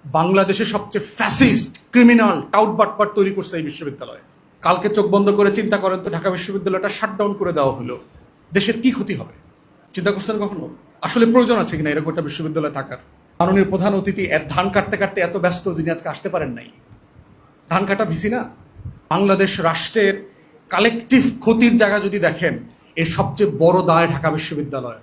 বাংলাদেশে সবচেয়ে fascist criminal tout বাটপার তৈরি করছে এই বিশ্ববিদ্যালয়। কালকে চোখ বন্ধ করে চিন্তা করেন তো, ঢাকা বিশ্ববিদ্যালয়টা শাটডাউন করে দেওয়া হলো, দেশের কি ক্ষতি হবে? চিন্তা করছেন কখনো? আসলে প্রয়োজন আছে কিনা এরকম একটা বিশ্ববিদ্যালয় থাকার? মাননীয় প্রধান অতিথি ধান কাটতে কাটতে এত ব্যস্ত, যিনি আজকে আসতে পারেন নাই। ধান কাটা ভিসি না? বাংলাদেশ রাষ্ট্রের কালেকটিভ ক্ষতির জায়গা যদি দেখেন, এর সবচেয়ে বড় দায় ঢাকা বিশ্ববিদ্যালয়।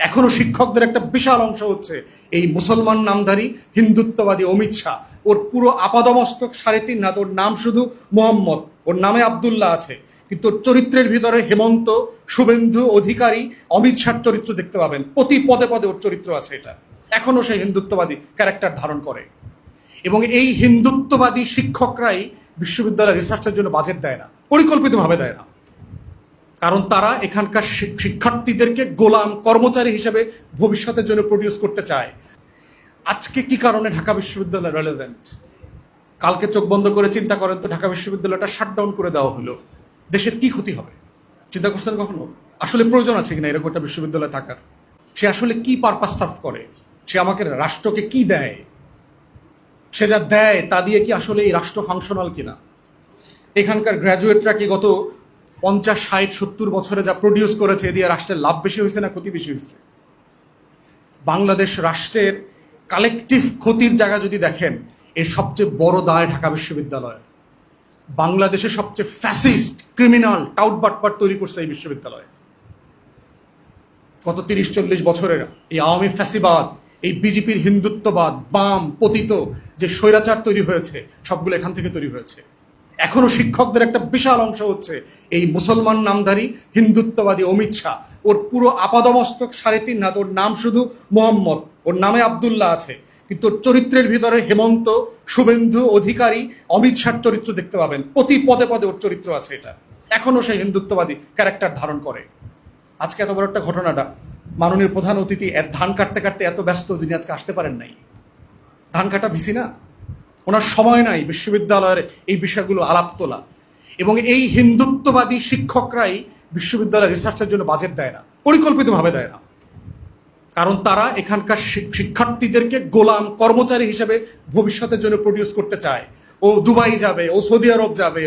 এখনো শিক্ষকদের একটা বিশাল অংশ হচ্ছে এই মুসলমান নামধারী হিন্দুত্ববাদী অমিত শাহ। ওর পুরো আপাদমস্তক 3.5 হাত, ওর নাম শুধু মোহাম্মদ, ওর নামে আবদুল্লাহ আছে, কিন্তু ওর চরিত্রের ভিতরে হেমন্ত, শুভেন্দু অধিকারী, অমিত শাহর চরিত্র দেখতে পাবেন। প্রতি পদে পদে ওর চরিত্র আছে। এটা এখনো সেই হিন্দুত্ববাদী ক্যারেক্টার ধারণ করে। এবং এই হিন্দুত্ববাদী শিক্ষকরাই বিশ্ববিদ্যালয় রিসার্চের জন্য বাজেট দেয় না, পরিকল্পিতভাবে দেয় না। কারণ তারা এখানকার শিক্ষার্থীদেরকে গোলাম কর্মচারী হিসেবে ভবিষ্যতের জন্য প্রডিউস করতে চায়। আজকে কি কারণে ঢাকা বিশ্ববিদ্যালয় রেলেভেন্ট? কালকে চোখ বন্ধ করে চিন্তা করেন তো, ঢাকা বিশ্ববিদ্যালয়টা শাটডাউন করে দেওয়া হলো, দেশের কি ক্ষতি হবে? চিন্তা করছেন কখনো? আসলে প্রয়োজন আছে কিনা এরকম একটা বিশ্ববিদ্যালয় থাকার? সে আসলে কি পারপাস সার্ভ করে? সে আমাকে রাষ্ট্রকে কি দেয়? সে যা দেয় তা দিয়ে কি আসলে এই রাষ্ট্র ফাংশনাল কিনা? এখানকার গ্র্যাজুয়েটরা কি গত 50, 60, 70 বছরে যা প্রডিউস করেছে, এ দিয়ে রাষ্ট্রের লাভ বেশি হয়েছে না ক্ষতি বেশি হয়েছে? বাংলাদেশ রাষ্ট্রের কালেকটিভ ক্ষতির জায়গা যদি দেখেন, এর সবচেয়ে বড় দায় ঢাকা বিশ্ববিদ্যালয়। বাংলাদেশে সবচেয়ে ফ্যাসিস্ট ক্রিমিনাল টাউট বাটপার তৈরি করছে এই বিশ্ববিদ্যালয়। গত 30-40 বছরের এই আওয়ামী ফ্যাসিবাদ, এই বিজেপির হিন্দুত্ববাদ, বাম পতিত যে স্বৈরাচার তৈরি হয়েছে, সবগুলো এখান থেকে তৈরি হয়েছে। এখনো শিক্ষকদের একটা বিশাল অংশ হচ্ছে এই মুসলমান নামধারী হিন্দুত্ববাদী অমিত শাহ। ওর পুরো আপাদমস্তক 3.5 হাত, ওর নাম শুধু মোহাম্মদ, ওর নামে আবদুল্লাহ আছে, কিন্তু ওর চরিত্রের ভিতরে হেমন্ত, শুভেন্দু অধিকারী, অমিত শাহর চরিত্র দেখতে পাবেন। প্রতি পদে পদে ওর চরিত্র আছে। এটা এখনো সেই হিন্দুত্ববাদী ক্যারেক্টার ধারণ করে। আজকে এত বড় একটা ঘটনাটা, মাননীয় প্রধান অতিথি ধান কাটতে কাটতে এত ব্যস্ত, যিনি আজকে আসতে পারেন নাই। ধান কাটা ভিসি না? ওনার সময় নাই বিশ্ববিদ্যালয়ের এই বিষয়গুলো আলাপ তোলা। এবং এই হিন্দুত্ববাদী শিক্ষকরাই বিশ্ববিদ্যালয় রিসার্চের জন্য বাজেট দেয় না, পরিকল্পিতভাবে দেয় না। কারণ তারা এখানকার শিক্ষার্থীদেরকে গোলাম কর্মচারী হিসেবে ভবিষ্যতের জন্য প্রডিউস করতে চায়। ও দুবাই যাবে, ও সৌদি আরব যাবে,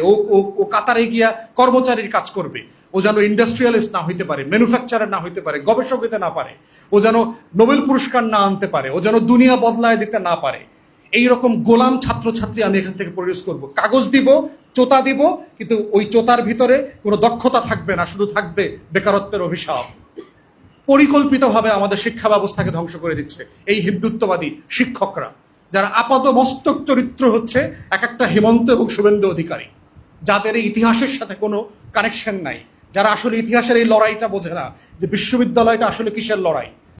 ও কাতারে গিয়া কর্মচারীর কাজ করবে। ও যেন ইন্ডাস্ট্রিয়ালিস্ট না হইতে পারে, ম্যানুফ্যাকচারার না হইতে পারে, গবেষক হইতে না পারে, ও যেন নোবেল পুরস্কার না আনতে পারে, ও যেন দুনিয়া বদলায় দিতে না পারে। এইরকম গোলাম ছাত্রছাত্রী আমি এখান থেকে প্রডিউস করব। কাগজ দিব, চোতা দিব, কিন্তু ওই চোতার ভিতরে কোনো দক্ষতা থাকবে না, শুধু থাকবে বেকারত্বের অভিশাপ। পরিকল্পিতভাবে আমাদের শিক্ষা ব্যবস্থাকে ধ্বংস করে দিচ্ছে এই হিন্দুত্ববাদী শিক্ষকরা, যারা আপাত মস্তক চরিত্র হচ্ছে এক একটা হেমন্ত এবং শুভেন্দু অধিকারী, যাদের এই ইতিহাসের সাথে কোনো কানেকশন নাই, যারা আসলে ইতিহাসের এই লড়াইটা বোঝে না যে বিশ্ববিদ্যালয়টা আসলে কিসের লড়াই।